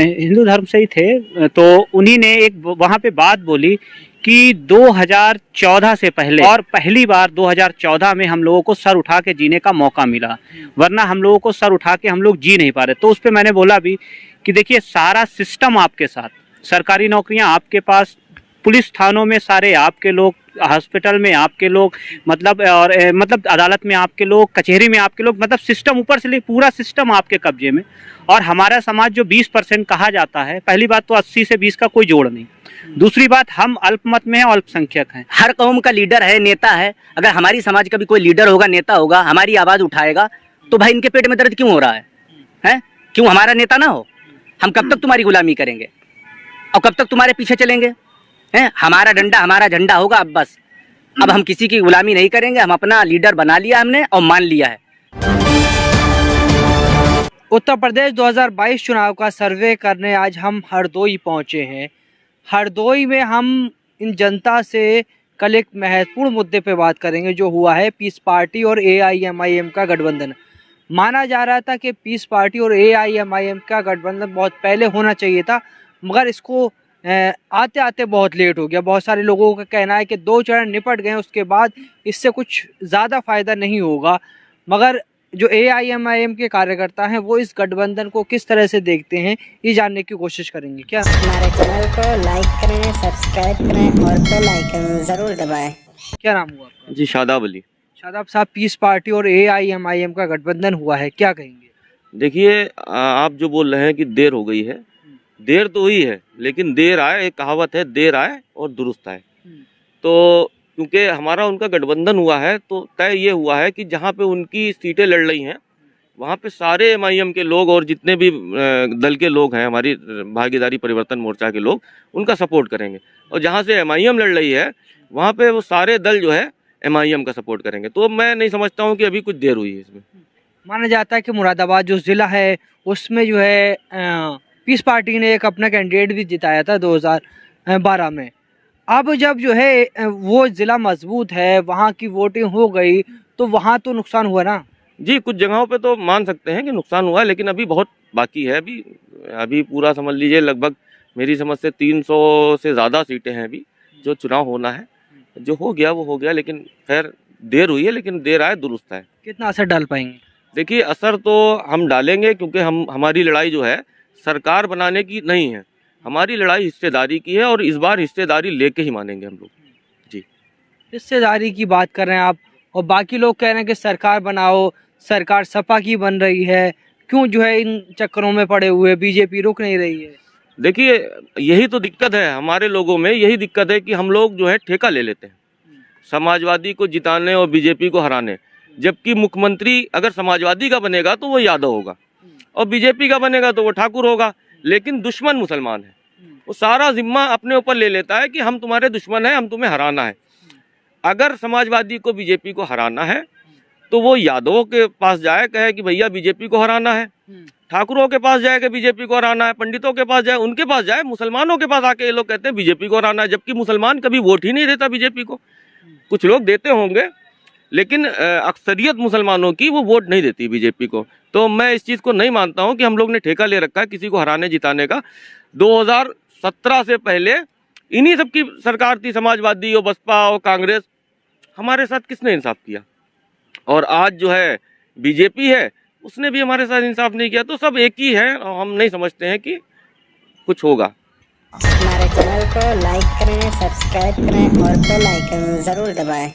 हिंदू धर्म से ही थे, तो उन्हीं ने एक वहाँ पे बात बोली कि 2014 से पहले और पहली बार 2014 में हम लोगों को सर उठा के जीने का मौका मिला, वरना हम लोगों को सर उठा के हम लोग जी नहीं पा रहे। तो उस पर मैंने बोला भी कि देखिए सारा सिस्टम आपके साथ, सरकारी नौकरियां आपके पास, पुलिस थानों में सारे आपके लोग, हॉस्पिटल में आपके लोग, मतलब और मतलब अदालत में आपके लोग, कचहरी में आपके लोग, मतलब सिस्टम ऊपर से ले पूरा सिस्टम आपके कब्जे में। और हमारा समाज जो 20% कहा जाता है, पहली बात तो 80 से 20 का कोई जोड़ नहीं, दूसरी बात हम अल्पमत में हैं, अल्पसंख्यक हैं। हर कौम का लीडर है, नेता है। अगर हमारी समाज का भी कोई लीडर होगा, नेता होगा, हमारी आवाज उठाएगा, तो भाई इनके पेट में दर्द क्यों हो रहा है? हैं? क्यों हमारा नेता ना हो? हम कब तक तुम्हारी गुलामी करेंगे और कब तक तुम्हारे पीछे चलेंगे? हैं? हमारा डंडा हमारा झंडा होगा। अब बस, अब हम किसी की गुलामी नहीं करेंगे। हम अपना लीडर बना लिया हमने और मान लिया है। उत्तर प्रदेश 2022 चुनाव का सर्वे करने आज हम हरदोई पहुंचे हैं। हरदोई में हम इन जनता से कल एक महत्वपूर्ण मुद्दे पे बात करेंगे, जो हुआ है पीस पार्टी और एआईएमआईएम का गठबंधन। माना जा रहा था कि पीस पार्टी और एआईएमआईएम का गठबंधन बहुत पहले होना चाहिए था, मगर इसको आते आते बहुत लेट हो गया। बहुत सारे लोगों का कहना है कि 2 चरण निपट गए, उसके बाद इससे कुछ ज़्यादा फायदा नहीं होगा। मगर जो एआईएमआईएम के कार्यकर्ता हैं वो इस गठबंधन को किस तरह से देखते हैं, ये जानने की कोशिश करेंगे। क्या हमारे चैनल को लाइक करें, सब्सक्राइब करें और बेल आइकन जरूर दबाएं। क्या नाम हुआ आपका? जी, शादाब अली। शादाब साहब, पीस पार्टी और एआईएमआईएम का गठबंधन हुआ है, क्या कहेंगे? देखिए, आप जो बोल रहे हैं कि देर हो गई है, देर तो हुई है, लेकिन देर आए, एक कहावत है, देर आए और दुरुस्त आए। तो क्योंकि हमारा उनका गठबंधन हुआ है, तो तय ये हुआ है कि जहाँ पे उनकी सीटें लड़ रही हैं वहाँ पे सारे एमआईएम के लोग और जितने भी दल के लोग हैं, हमारी भागीदारी परिवर्तन मोर्चा के लोग, उनका सपोर्ट करेंगे। और जहाँ से एमआईएम लड़ रही है वहाँ पे वो सारे दल जो है एमआईएम का सपोर्ट करेंगे। तो मैं नहीं समझता हूँ कि अभी कुछ देर हुई है इसमें। माना जाता है कि मुरादाबाद जो ज़िला है उसमें जो है पीस पार्टी ने एक अपना कैंडिडेट भी जिताया था 2012 में। अब जब जो है वो ज़िला मजबूत है, वहाँ की वोटिंग हो गई, तो वहाँ तो नुकसान हुआ ना? जी, कुछ जगहों पे तो मान सकते हैं कि नुकसान हुआ है, लेकिन अभी बहुत बाकी है। अभी पूरा समझ लीजिए, लगभग मेरी समझ से 300 से ज़्यादा सीटें हैं अभी जो चुनाव होना है। जो हो गया वो हो गया, लेकिन खैर देर हुई है, लेकिन देर आए दुरुस्त है। कितना असर डाल पाएंगे? देखिए, असर तो हम डालेंगे, क्योंकि हमारी लड़ाई जो है सरकार बनाने की नहीं है, हमारी लड़ाई हिस्सेदारी की है, और इस बार हिस्सेदारी लेके ही मानेंगे हम लोग। जी, हिस्सेदारी की बात कर रहे हैं आप, और बाकी लोग कह रहे हैं कि सरकार बनाओ, सरकार सपा की बन रही है, क्यों जो है इन चक्करों में पड़े हुए, बीजेपी रुक नहीं रही है? देखिए, यही तो दिक्कत है हमारे लोगों में, यही दिक्कत है कि हम लोग जो है ठेका ले लेते हैं समाजवादी को जिताने और बीजेपी को हराने। जबकि मुख्यमंत्री अगर समाजवादी का बनेगा तो वो यादव होगा, और बीजेपी का बनेगा तो वो ठाकुर होगा, लेकिन दुश्मन मुसलमान है। वो सारा जिम्मा अपने ऊपर ले लेता है कि हम तुम्हारे दुश्मन हैं, हम तुम्हें हराना है। अगर समाजवादी को बीजेपी को हराना है तो वो यादवों के पास जाए, कहे कि भैया बीजेपी को हराना है, ठाकुरों के पास जाए कि बीजेपी को हराना है, पंडितों के पास जाए, उनके पास जाए, मुसलमानों के पास आके ये लोग कहते हैं बीजेपी को हराना है, जबकि मुसलमान कभी वोट ही नहीं देता बीजेपी को। कुछ लोग देते होंगे, लेकिन अक्सरियत मुसलमानों की वो वोट नहीं देती बीजेपी को। तो मैं इस चीज़ को नहीं मानता हूँ कि हम लोग ने ठेका ले रखा है किसी को हराने जिताने का। 2017 से पहले इन्हीं सब की सरकार थी, समाजवादी और बसपा और कांग्रेस। हमारे साथ किसने इंसाफ किया? और आज जो है बीजेपी है, उसने भी हमारे साथ इंसाफ नहीं किया। तो सब एक ही है, और हम नहीं समझते हैं कि कुछ होगा। हमारे चैनल को लाइक करें, सब्सक्राइब करें और बेल आइकन जरूर दबाएं।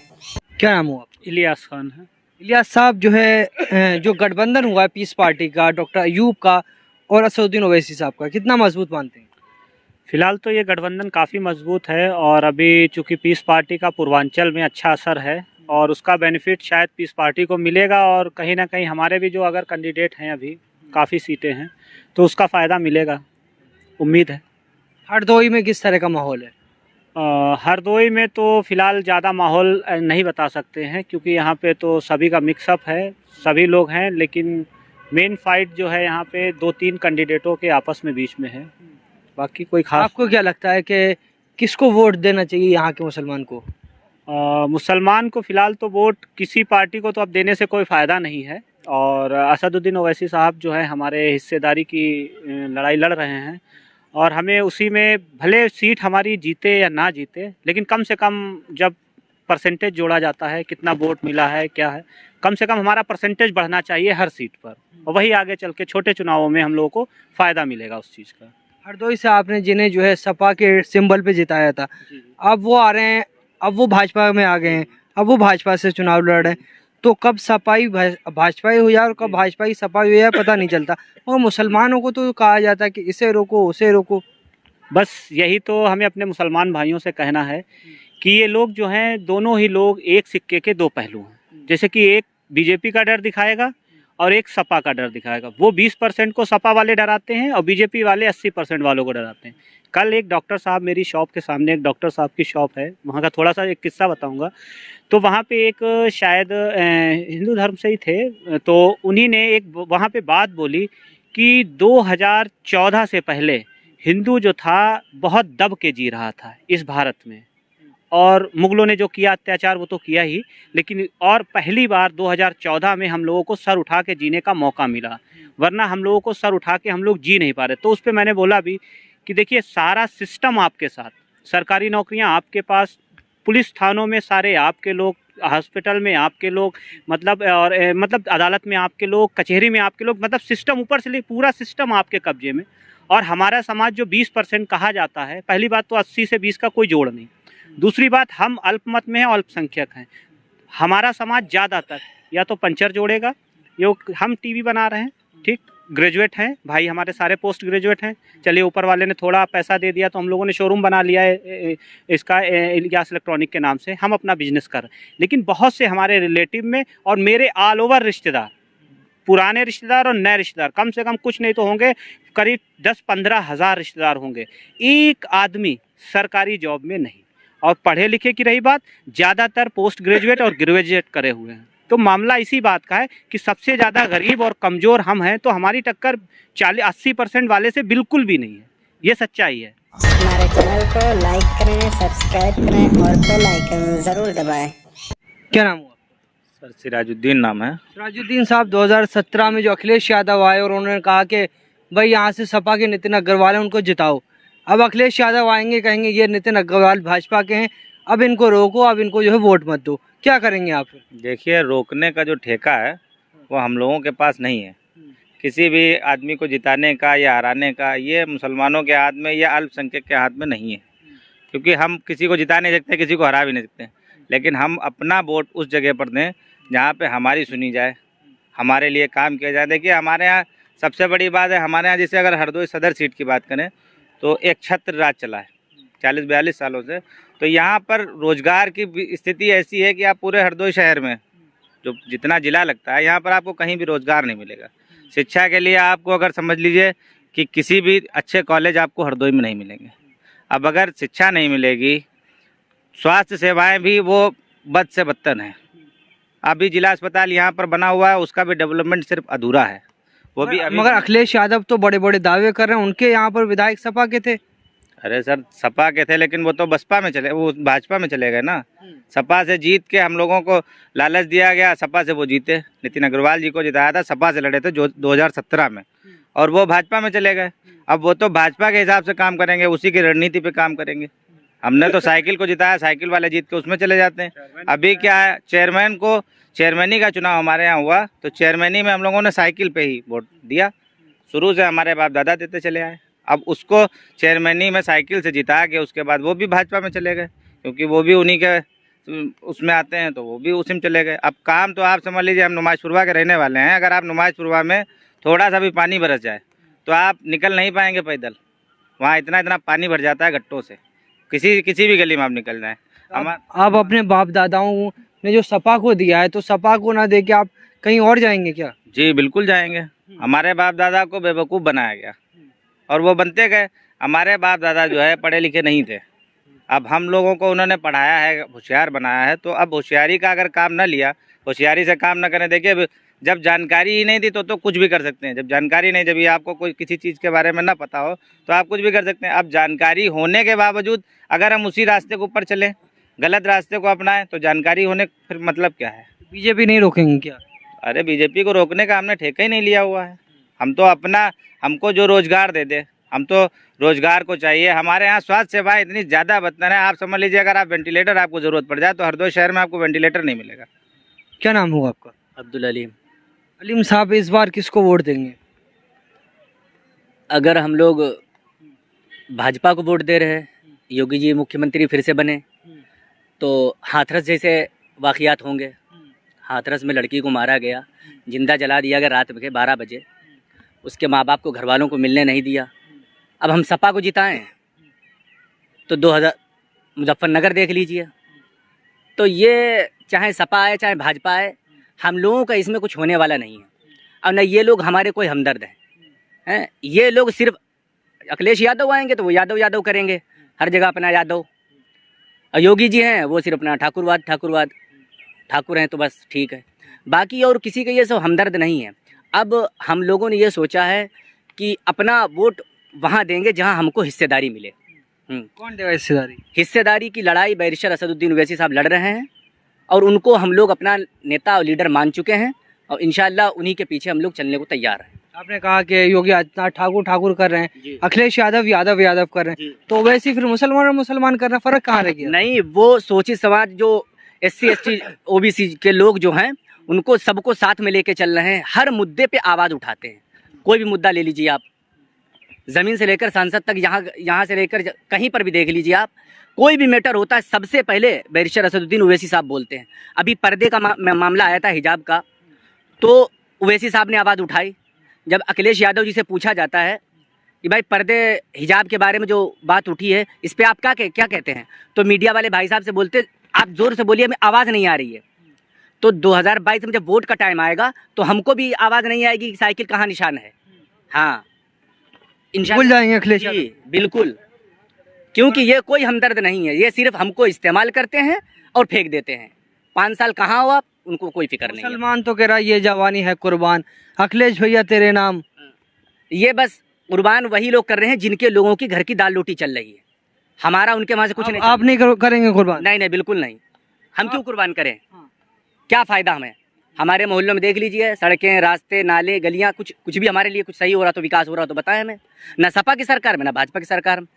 क्या नाम हुआ? इलियास खान है। इलियास साहब, जो है जो गठबंधन हुआ है पीस पार्टी का, डॉक्टर अयूब का और असदुद्दीन ओवैसी साहब का, कितना मजबूत मानते हैं? फिलहाल तो ये गठबंधन काफ़ी मजबूत है, और अभी चूंकि पीस पार्टी का पूर्वांचल में अच्छा असर है और उसका बेनिफिट शायद पीस पार्टी को मिलेगा, और कहीं ना कहीं हमारे भी जो अगर कैंडिडेट हैं अभी काफ़ी सीटें हैं तो उसका फ़ायदा मिलेगा, उम्मीद है। हरदोई में किस तरह का माहौल है? हरदोई में तो फ़िलहाल ज़्यादा माहौल नहीं बता सकते हैं, क्योंकि यहाँ पे तो सभी का मिक्सअप है, सभी लोग हैं, लेकिन मेन फाइट जो है यहाँ पे 2-3 कैंडिडेटों के आपस में बीच में है, बाकी कोई खास। आपको क्या लगता है कि किसको वोट देना चाहिए यहाँ के मुसलमान को? मुसलमान को फ़िलहाल तो वोट किसी पार्टी को तो अब देने से कोई फ़ायदा नहीं है, और असदुद्दीन ओवैसी साहब जो है हमारे हिस्सेदारी की लड़ाई लड़ रहे हैं और हमें उसी में भले सीट हमारी जीते या ना जीते, लेकिन कम से कम जब परसेंटेज जोड़ा जाता है, कितना वोट मिला है क्या है, कम से कम हमारा परसेंटेज बढ़ना चाहिए हर सीट पर, और वही आगे चल के छोटे चुनावों में हम लोगों को फ़ायदा मिलेगा उस चीज़ का। हरदोई से आपने जिन्हें जो है सपा के सिंबल पे जिताया था, अब वो आ रहे हैं, अब वो भाजपा में आ गए हैं, अब वो भाजपा से चुनाव लड़ रहे हैं, तो कब सपाई भाजपाई हो जाए और कब भाजपाई सपाई हो जाए पता नहीं चलता। और मुसलमानों को तो कहा जाता है कि इसे रोको उसे रोको। बस यही तो हमें अपने मुसलमान भाइयों से कहना है कि ये लोग जो हैं दोनों ही लोग एक सिक्के के दो पहलू हैं। जैसे कि एक बीजेपी का डर दिखाएगा और एक सपा का डर दिखाएगा। वो 20% को सपा वाले डराते हैं और बीजेपी वाले 80% वालों को डराते हैं। कल एक डॉक्टर साहब, मेरी शॉप के सामने एक डॉक्टर साहब की शॉप है, वहाँ का थोड़ा सा एक किस्सा बताऊँगा। तो वहाँ पे एक शायद हिंदू धर्म से ही थे, तो उन्हीं ने एक वहाँ पे बात बोली कि 2014 से पहले हिंदू जो था बहुत दब के जी रहा था इस भारत में, और मुगलों ने जो किया अत्याचार वो तो किया ही, लेकिन और पहली बार 2014 में हम लोगों को सर उठा के जीने का मौका मिला, वरना हम लोगों को सर उठा के हम लोग जी नहीं पा रहे। तो उस पर मैंने बोला भी कि देखिए सारा सिस्टम आपके साथ, सरकारी नौकरियां आपके पास, पुलिस थानों में सारे आपके लोग, हॉस्पिटल में आपके लोग, मतलब और मतलब अदालत में आपके लोग, कचहरी में आपके लोग, मतलब सिस्टम ऊपर से ले पूरा सिस्टम आपके कब्जे में। और हमारा समाज जो 20% कहा जाता है, पहली बात तो 80 से 20 का कोई जोड़ नहीं, दूसरी बात हम अल्पमत में हैं, अल्पसंख्यक हैं। हमारा समाज ज़्यादातर या तो पंचर जोड़ेगा, ये हम टीवी बना रहे हैं, ठीक, ग्रेजुएट हैं भाई, हमारे सारे पोस्ट ग्रेजुएट हैं। चलिए ऊपर वाले ने थोड़ा पैसा दे दिया तो हम लोगों ने शोरूम बना लिया है इसका इलियास इलेक्ट्रॉनिक के नाम से, हम अपना बिजनेस कर रहे हैं। लेकिन बहुत से हमारे रिलेटिव में और मेरे ऑल ओवर रिश्तेदार, पुराने रिश्तेदार और नए रिश्तेदार, कम से कम कुछ नहीं तो होंगे करीब 10-15 हज़ार रिश्तेदार होंगे। एक आदमी सरकारी जॉब में नहीं, और पढ़े लिखे की रही बात, ज़्यादातर पोस्ट ग्रेजुएट और ग्रेजुएट करे हुए हैं। तो मामला इसी बात का है कि सबसे ज़्यादा गरीब और कमज़ोर हम हैं, तो हमारी टक्कर 40-80% वाले से बिल्कुल भी नहीं है, ये सच्चाई है। हमारे चैनल को लाइक करें, सब्सक्राइब करें और बेल आइकन ज़रूर दबाएं। क्या नाम हुआ? सर सिराजुद्दीन नाम है। सिराजुद्दीन साहब, 2017 में जो अखिलेश यादव आए और उन्होंने कहा कि भाई यहाँ से सपा के नितिन अग्रवाल हैं, उनको जिताओ। अब अखिलेश यादव आएंगे, कहेंगे ये नितिन अग्रवाल भाजपा के हैं, अब इनको रोको, अब इनको जो है वोट मत दो। क्या करेंगे आप? देखिए, रोकने का जो ठेका है वो हम लोगों के पास नहीं है। किसी भी आदमी को जिताने का या हराने का ये मुसलमानों के हाथ में या अल्पसंख्यक के हाथ में नहीं है, क्योंकि हम किसी को जिता नहीं सकते, किसी को हरा भी नहीं सकते। लेकिन हम अपना वोट उस जगह पर दें जहाँ पे हमारी सुनी जाए, हमारे लिए काम किया जाए। देखिए, हमारे यहाँ सबसे बड़ी बात है, हमारे यहाँ जैसे अगर हरदोई सदर सीट की बात करें तो एक छत्र राज चला है 40-42 सालों से। तो यहाँ पर रोजगार की स्थिति ऐसी है कि आप पूरे हरदोई शहर में जो जितना ज़िला लगता है, यहाँ पर आपको कहीं भी रोजगार नहीं मिलेगा। शिक्षा के लिए आपको अगर समझ लीजिए कि किसी भी अच्छे कॉलेज आपको हरदोई में नहीं मिलेंगे। अब अगर शिक्षा नहीं मिलेगी, स्वास्थ्य सेवाएं भी वो बद से बदतर हैं। अभी जिला अस्पताल यहाँ पर बना हुआ है, उसका भी डेवलपमेंट सिर्फ अधूरा है, वो भी अभी। मगर अखिलेश यादव तो बड़े बड़े दावे कर रहे हैं, उनके यहाँ पर विधायक सपा के थे। अरे सर, सपा के थे लेकिन वो तो बसपा में चले, वो भाजपा में चले गए ना। सपा से जीत के हम लोगों को लालच दिया गया, सपा से वो जीते। नितिन अग्रवाल जी को जिताया था, सपा से लड़े थे जो 2017 में, और वो भाजपा में चले गए। अब वो तो भाजपा के हिसाब से काम करेंगे, उसी की रणनीति पे काम करेंगे। हमने तो साइकिल को जिताया, साइकिल वाले जीत के उसमें चले जाते हैं। अभी क्या है, चेयरमैनी का चुनाव हमारे यहाँ हुआ तो चेयरमैनी में हम लोगों ने साइकिल पे ही वोट दिया, शुरू से हमारे बाप दादा देते चले आए। अब उसको चेयरमैनी में साइकिल से जिता के उसके बाद वो भी भाजपा में चले गए, क्योंकि वो भी उन्हीं के उसमें आते हैं, तो वो भी उसी में चले गए। अब काम तो आप समझ लीजिए, हम नुमाइशपुरवा के रहने वाले हैं। अगर आप नुमाइशपुरवा में थोड़ा सा भी पानी बरस जाए तो आप निकल नहीं पाएंगे पैदल, वहाँ इतना इतना पानी भर जाता है गट्टों से, किसी भी गली में आप निकल जाएँ। आप अपने बाप दादाओं ने जो सपा को दिया है, तो सपा को ना दे के आप कहीं और जाएंगे क्या? जी बिल्कुल जाएंगे। हमारे बाप दादा को बेवकूफ़ बनाया गया और वो बनते गए। हमारे बाप दादा जो है पढ़े लिखे नहीं थे, अब हम लोगों को उन्होंने पढ़ाया है, होशियार बनाया है। तो अब होशियारी का अगर काम न लिया, होशियारी से काम न करें। देखिए, जब जानकारी ही नहीं थी तो कुछ भी कर सकते हैं। जब जानकारी नहीं, जब ये आपको कोई किसी चीज़ के बारे में ना पता हो तो आप कुछ भी कर सकते हैं। अब जानकारी होने के बावजूद अगर हम उसी रास्ते के ऊपर चलें, गलत रास्ते को अपनाएं, तो जानकारी होने फिर मतलब क्या है? बीजेपी नहीं रोकेंगे क्या? अरे बीजेपी को रोकने का हमने ठेका ही नहीं लिया हुआ है। हम तो अपना, हमको जो रोजगार दे दे, हम तो रोजगार को चाहिए। हमारे यहाँ स्वास्थ्य सेवाएं इतनी ज़्यादा बदतर है, आप समझ लीजिए अगर आप वेंटिलेटर आपको ज़रूरत पड़ जाए तो हरदोई शहर में आपको वेंटिलेटर नहीं मिलेगा। क्या नाम होगा आपका? अब्दुल अलीम। अलीम साहब, इस बार किसको वोट देंगे? अगर हम लोग भाजपा को वोट दे रहे हैं, योगी जी मुख्यमंत्री फिर से बने, तो हाथरस जैसे वाक़यात होंगे। हाथरस में लड़की को मारा गया, जिंदा जला दिया गया रात के 12 बजे, उसके माँ बाप को, घर वालों को मिलने नहीं दिया। अब हम सपा को जिताएं तो 2000 मुजफ्फरनगर देख लीजिए। तो ये चाहे सपा आए चाहे भाजपा आए, हम लोगों का इसमें कुछ होने वाला नहीं है। और न ये लोग हमारे कोई हमदर्द हैं। ये लोग सिर्फ अखिलेश यादव आएंगे तो वो यादव यादव करेंगे, हर जगह अपना यादव। और योगी जी हैं वो सिर्फ अपना ठाकुरवाद, ठाकुर हैं तो बस ठीक है, बाकी और किसी का ये सब हमदर्द नहीं है। अब हम लोगों ने ये सोचा है कि अपना वोट वहाँ देंगे जहाँ हमको हिस्सेदारी मिले। कौन देगा हिस्सेदारी? हिस्सेदारी की लड़ाई बैरिस्टर असदुद्दीन ओवैसी साहब लड़ रहे हैं और उनको हम लोग अपना नेता और लीडर मान चुके हैं और इंशाअल्लाह उन्हीं के पीछे हम लोग चलने को तैयार हैं। आपने कहा कि योगी आदित्यनाथ ठाकुर कर रहे हैं, अखिलेश यादव यादव कर रहे हैं, तो वैसे फिर मुसलमान करना फर्क कहाँ रह गया? नहीं, वो शोषित समाज जो SC ST OBC के लोग जो हैं उनको सबको साथ में लेके चल रहे हैं, हर मुद्दे पे आवाज़ उठाते हैं। कोई भी मुद्दा ले लीजिए आप, ज़मीन से लेकर सांसद तक, यहाँ से लेकर कहीं पर भी देख लीजिए आप, कोई भी मैटर होता है सबसे पहले बैरिस्टर असदुद्दीन ओवैसी साहब बोलते हैं। अभी पर्दे का मामला आया था, हिजाब का, तो ओवैसी साहब ने आवाज़ उठाई। जब अखिलेश यादव जी से पूछा जाता है कि भाई पर्दे हिजाब के बारे में जो बात उठी है इस पर आप क्या कहते हैं, तो मीडिया वाले भाई साहब से बोलते आप ज़ोर से बोलिए, हमें आवाज़ नहीं आ रही है। तो 2022 में जब वोट का टाइम आएगा तो हमको भी आवाज़ नहीं आएगी कि साइकिल कहाँ निशान है। हाँ, भूल जाएंगे अखिलेश जी, बिल्कुल, क्योंकि ये कोई हमदर्द नहीं है, ये सिर्फ हमको इस्तेमाल करते हैं और फेंक देते हैं। 5 साल कहाँ हो आप, उनको कोई फिक्र नहीं है। मुसलमान तो कह रहा है ये जवानी है कुर्बान, अखिलेश भैया तेरे नाम। ये बस कुर्बान वही लोग कर रहे हैं जिनके लोगों की घर की दाल रोटी चल रही है, हमारा उनके वहाँ से कुछ नहीं। आप नहीं करेंगे कुर्बान? नहीं, बिल्कुल नहीं। हम क्यों कुर्बान करें, क्या फ़ायदा हमें? हमारे मोहल्लों में देख लीजिए, सड़कें, रास्ते, नाले, गलियाँ, कुछ भी हमारे लिए कुछ सही हो रहा तो, विकास हो रहा तो बताएं हमें। ना सपा की सरकार में ना भाजपा की सरकार में।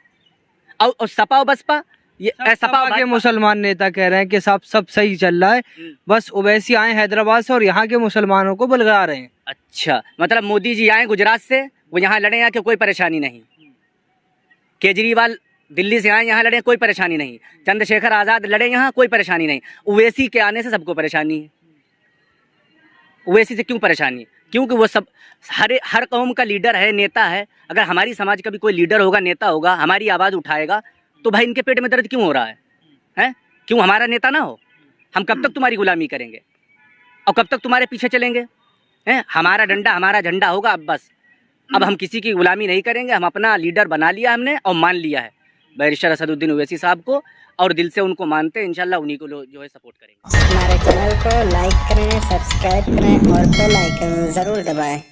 और सपा और बसपा, ये सपा के मुसलमान नेता कह रहे हैं कि सब सही चल रहा है, बस ओवैसी आए हैदराबाद से और यहाँ के मुसलमानों को बलगा रहे हैं। अच्छा, मतलब मोदी जी आए गुजरात से, वो यहाँ लड़े, यहाँ की कोई परेशानी नहीं। केजरीवाल दिल्ली से आए, यहाँ लड़े, कोई परेशानी नहीं। चंद्रशेखर आज़ाद लड़े, यहाँ कोई परेशानी नहीं। ओवैसी के आने से सबको परेशानी है। ओवैसी से क्यों परेशानी? क्योंकि वो सब हर कौम का लीडर है, नेता है। अगर हमारी समाज का भी कोई लीडर होगा, नेता होगा, हमारी आवाज़ उठाएगा, तो भाई इनके पेट में दर्द क्यों हो रहा है? क्यों हमारा नेता ना हो? हम कब तक तुम्हारी गुलामी करेंगे और कब तक तुम्हारे पीछे चलेंगे? हमारा डंडा हमारा झंडा होगा। अब बस, अब हम किसी की गुलामी नहीं करेंगे। हम अपना लीडर बना लिया हमने और मान लिया है बैरिस्टर असदुद्दीन ओवैसी साहब को, और दिल से उनको मानते हैं। इंशाल्लाह उन्हीं को जो है सपोर्ट करेंगे। हमारे चैनल को लाइक करें, सब्सक्राइब करें और बेल आइकन ज़रूर दबाएं।